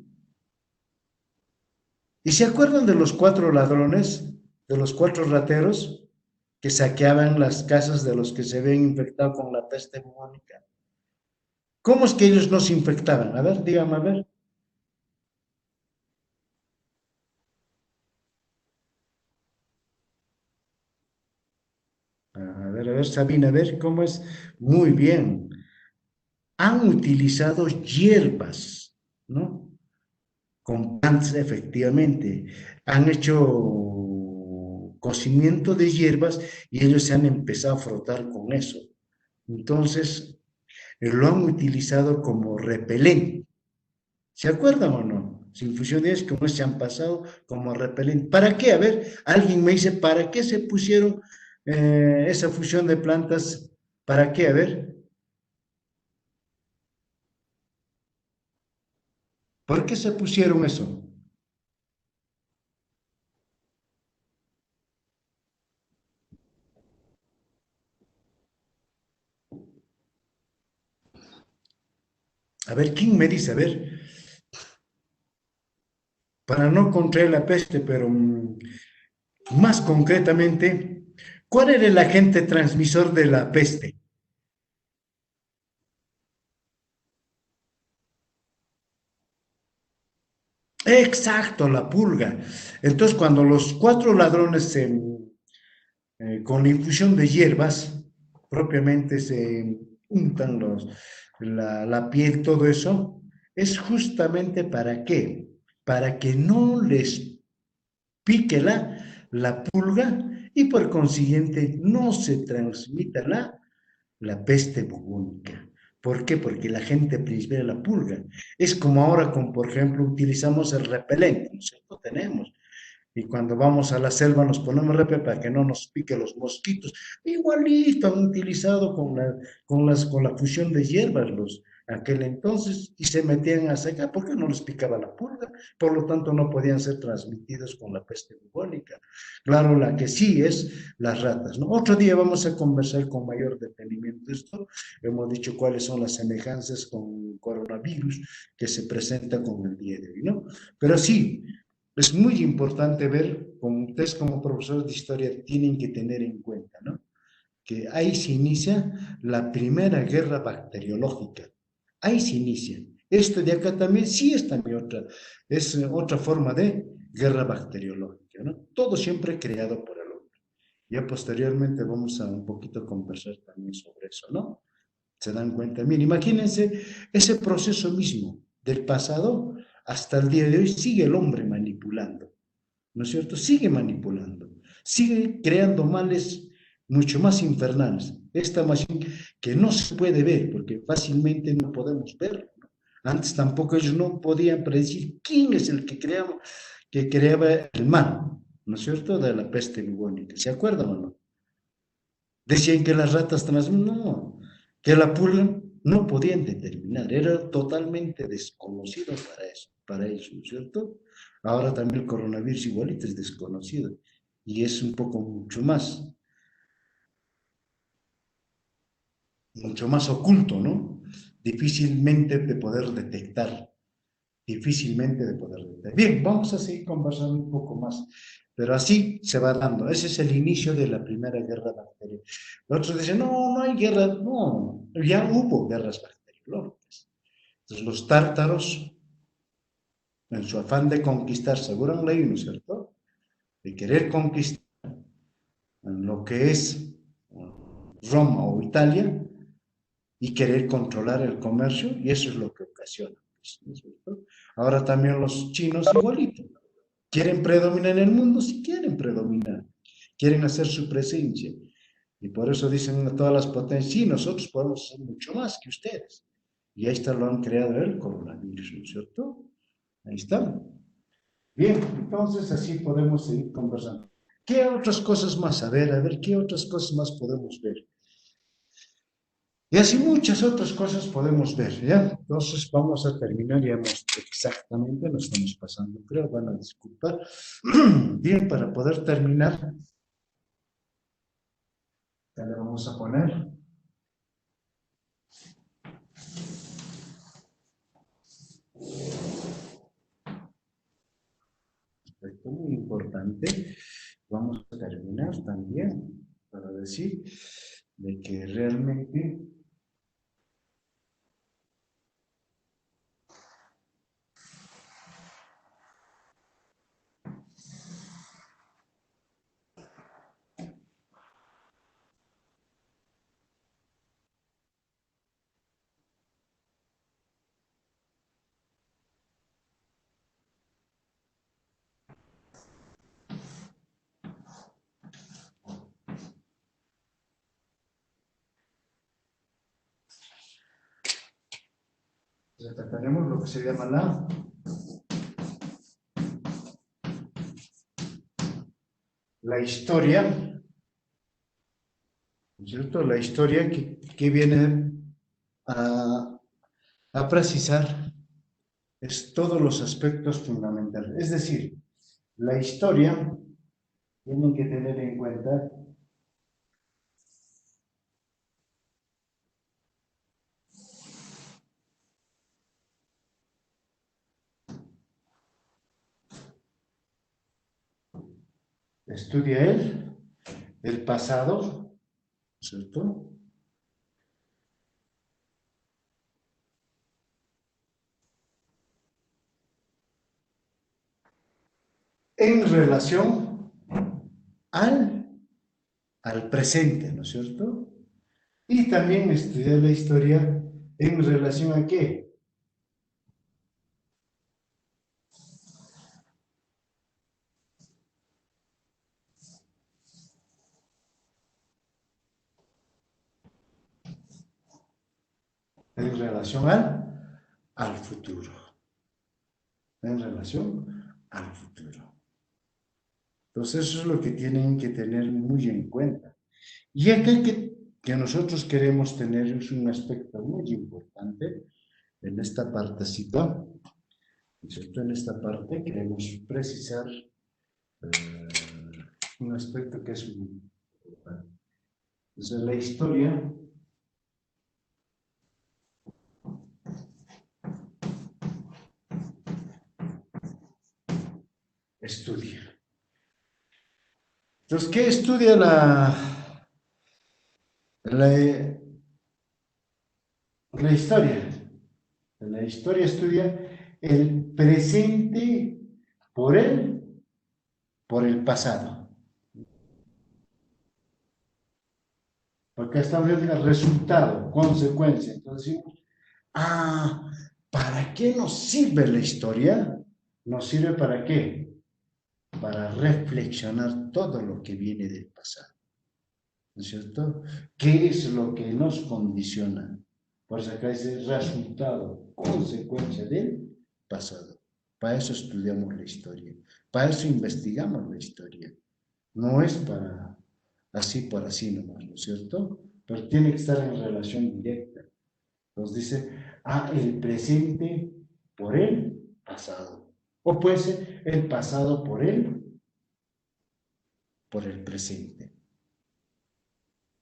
¿Y se acuerdan de los cuatro ladrones, de los cuatro rateros que saqueaban las casas de los que se ven infectados con la peste bubónica? ¿Cómo es que ellos no se infectaban? A ver, dígame, a ver. A ver, Sabina, a ver cómo es. Muy bien. Han utilizado hierbas, ¿no? Con plantas, efectivamente. Han hecho cocimiento de hierbas y ellos se han empezado a frotar con eso. Entonces, lo han utilizado como repelente. ¿Se acuerdan o no? Sin infusiones como se han pasado como repelente. ¿Para qué? A ver, alguien me dice, ¿para qué se pusieron esa fusión de plantas? ¿Para qué? A ver, ¿por qué se pusieron eso? A ver, ¿quién me dice? A ver, para no contraer la peste, pero más concretamente, ¿cuál era el agente transmisor de la peste? Exacto, la pulga. Entonces, cuando los cuatro ladrones con la infusión de hierbas, propiamente se untan la piel, todo eso, es justamente para qué? Para que no les pique la pulga y por consiguiente no se transmita la peste bubónica. ¿Por qué? Porque la gente principal la pulga. Es como ahora, con, por ejemplo, utilizamos el repelente, ¿no es cierto? Tenemos. Y cuando vamos a la selva nos ponemos repelente para que no nos pique los mosquitos. Igualito han utilizado con la fusión de hierbas aquel entonces y se metían a secar porque no les picaba la pulga, por lo tanto no podían ser transmitidos con la peste bubónica. Claro, la que sí es las ratas, ¿no? Otro día vamos a conversar con mayor detenimiento de esto. Hemos dicho cuáles son las semejanzas con coronavirus que se presenta con el día de hoy, ¿no? Pero sí, es muy importante ver, como ustedes como profesores de historia tienen que tener en cuenta, ¿no? Que ahí se inicia la primera guerra bacteriológica. Ahí se inicia. Esto de acá también sí es también otra forma de guerra bacteriológica, ¿no? Todo siempre creado por el hombre. Ya posteriormente vamos a un poquito conversar también sobre eso, ¿no? ¿Se dan cuenta? Miren, imagínense ese proceso mismo del pasado hasta el día de hoy sigue el hombre manipulando, ¿no es cierto? Sigue manipulando, sigue creando males mucho más infernales. Esta machine que no se puede ver porque fácilmente no podemos verlo, ¿no? Antes tampoco ellos no podían predecir quién es el que creaba el mal, ¿no es cierto? De la peste bubónica. ¿Se acuerdan o no? Decían que las ratas no, que la pulga no podían determinar, era totalmente desconocido para ellos, ¿no es cierto? Ahora también el coronavirus igualito es desconocido y es un poco mucho más oculto, ¿no? Difícilmente de poder detectar, difícilmente de poder detectar. Bien, vamos a seguir conversando un poco más, pero así se va dando. Ese es el inicio de la primera guerra bacteriana. Los otros dicen, no, no hay guerra, no, ya hubo guerras bacteriológicas. Entonces los tártaros, en su afán de conquistar, seguro han leído, ¿no es cierto? De querer conquistar lo que es Roma o Italia y querer controlar el comercio, y eso es lo que ocasiona. ¿No es cierto? Ahora también los chinos igualito. ¿Quieren predominar en el mundo? Sí quieren predominar. Quieren hacer su presencia. Y por eso dicen a todas las potencias, sí, nosotros podemos hacer mucho más que ustedes. Y ahí está, lo han creado el coronavirus, ¿no es cierto? Ahí está. Bien, entonces así podemos seguir conversando. ¿Qué otras cosas más? A ver, ¿qué otras cosas más podemos ver? Y así muchas otras cosas podemos ver, ¿ya? Entonces vamos a terminar, ya exactamente, nos estamos pasando, creo, van a disculpar. Bien, para poder terminar, ya le vamos a poner, aspecto muy importante, vamos a terminar también para decir de que realmente tenemos lo que se llama la historia, ¿no es cierto? La historia que viene a, a precisar es todos los aspectos fundamentales. Es decir, la historia tiene que tener en cuenta estudia el pasado, ¿cierto? En relación al, al presente, ¿no es cierto? Y también estudia la historia en relación a qué? En relación al futuro. En relación al futuro. Entonces eso es lo que tienen que tener muy en cuenta. Y acá que nosotros queremos tener es un aspecto muy importante en esta partecita, ¿no es cierto? En esta parte queremos precisar un aspecto que es muy importante. Entonces, la historia estudia. Entonces, ¿qué estudia la, la historia? La historia estudia el presente por por el pasado. Porque estamos viendo el resultado, consecuencia. Entonces decimos, ah, ¿para qué nos sirve la historia? ¿Nos sirve para qué? Para reflexionar todo lo que viene del pasado. ¿No es cierto? ¿Qué es lo que nos condiciona? Por eso acá dice resultado, consecuencia del pasado. Para eso estudiamos la historia. Para eso investigamos la historia. No es para así por así nomás, ¿no es cierto? Pero tiene que estar en relación directa. Nos dice, el presente por el pasado. O puede ser el pasado por el presente.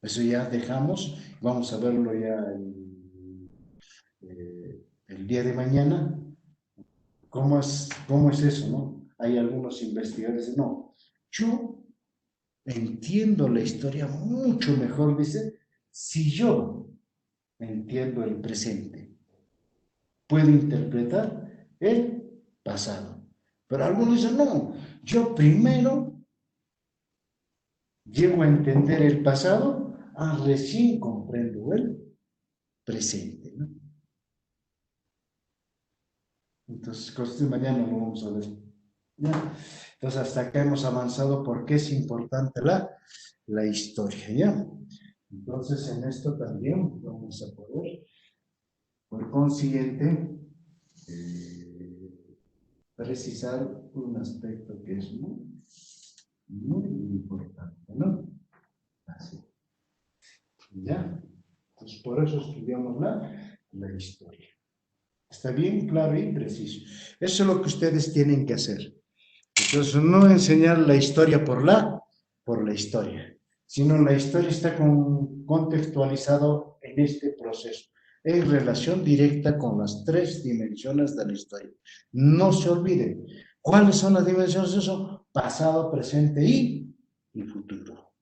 Eso ya dejamos, vamos a verlo ya el día de mañana. ¿Cómo es eso, no? Hay algunos investigadores que dicen, no, yo entiendo la historia mucho mejor, dice, si yo entiendo el presente. puede interpretar el pasado. Pero algunos dicen, no, yo primero llego a entender el pasado, recién comprendo el presente, ¿no? Entonces, cosas de mañana lo vamos a ver. ¿Ya? Entonces, hasta acá hemos avanzado porque es importante la historia, ¿ya? Entonces, en esto también vamos a poder, por consiguiente, precisar un aspecto que es muy importante, ¿no? Así, ¿ya? Entonces, por eso estudiamos la historia. Está bien claro y preciso. Eso es lo que ustedes tienen que hacer. Entonces, no enseñar la historia por la historia, sino la historia está contextualizado en este proceso, en relación directa con las tres dimensiones de la historia. No se olviden, ¿cuáles son las dimensiones de eso? Pasado, presente y futuro.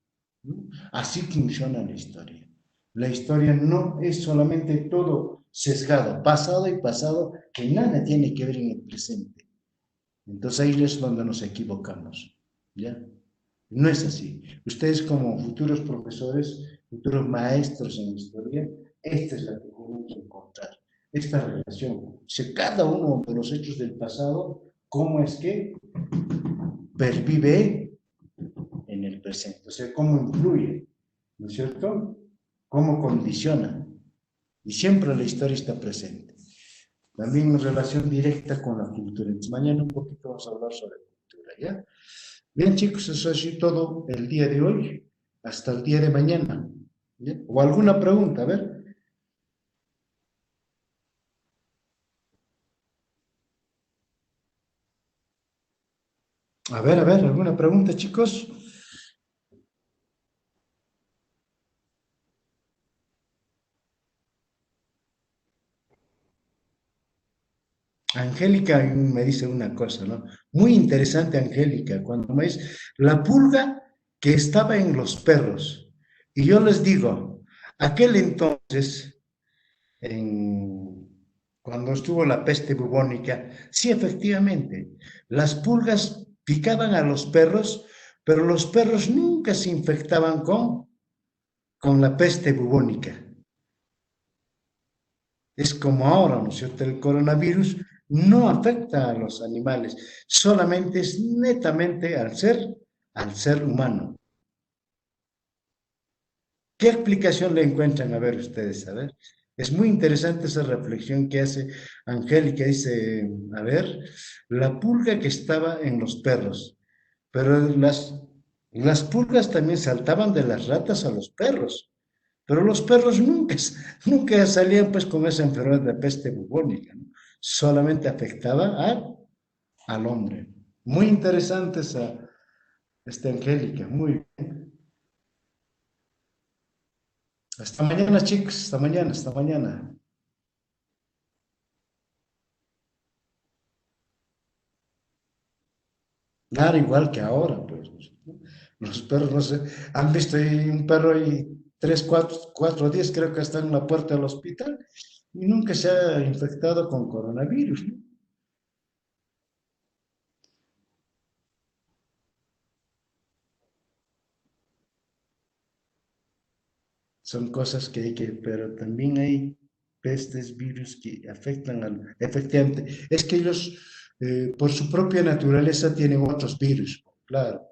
¿No? Así funciona la historia. La historia no es solamente todo sesgado, pasado y pasado, que nada tiene que ver en el presente. Entonces ahí es donde nos equivocamos, ¿ya? No es así. Ustedes como futuros profesores, futuros maestros en historia, esta es la que tienen que encontrar, esta relación. O sea, cada uno de los hechos del pasado, cómo es que pervive en el presente, o sea, cómo influye, ¿no es cierto? Cómo condiciona. Y siempre la historia está presente. También en relación directa con la cultura. Entonces, mañana un poquito vamos a hablar sobre cultura, ¿ya? Bien, chicos, eso ha sido todo el día de hoy. Hasta el día de mañana. ¿Ya? ¿O alguna pregunta? A ver. A ver, ¿alguna pregunta, chicos? Angélica me dice una cosa, ¿no? Muy interesante, Angélica, cuando me dice la pulga que estaba en los perros. Y yo les digo, aquel entonces, cuando estuvo la peste bubónica, sí, efectivamente, las pulgas picaban a los perros, pero los perros nunca se infectaban con la peste bubónica. Es como ahora, ¿no es cierto? El coronavirus no afecta a los animales, solamente es netamente al ser humano. ¿Qué explicación le encuentran? A ver ustedes, a ver. Es muy interesante esa reflexión que hace Angélica. Dice, a ver, la pulga que estaba en los perros, pero las pulgas también saltaban de las ratas a los perros, pero los perros nunca, nunca salían pues con esa enfermedad de peste bubónica, ¿no? Solamente afectaba al hombre. Muy interesante esta Angélica, muy bien. Hasta mañana, chicos, hasta mañana, hasta mañana. Nada igual que ahora, pues. Los perros, no sé, han visto ahí un perro y 3, 4 días creo que está en la puerta del hospital y nunca se ha infectado con coronavirus, ¿no? Son cosas que hay que, pero también hay pestes, virus que afectan efectivamente, es que ellos por su propia naturaleza tienen otros virus, claro,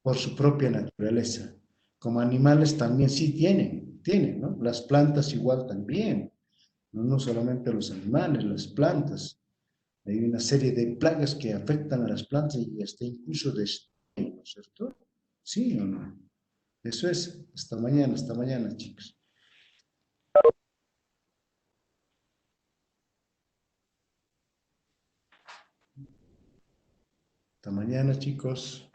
por su propia naturaleza. Como animales también sí tienen, ¿no? Las plantas igual también, no, no solamente los animales, las plantas. Hay una serie de plagas que afectan a las plantas y hasta incluso destruyen, ¿no es cierto? ¿Sí o no? Eso es. Hasta mañana, chicos. Hasta mañana, chicos.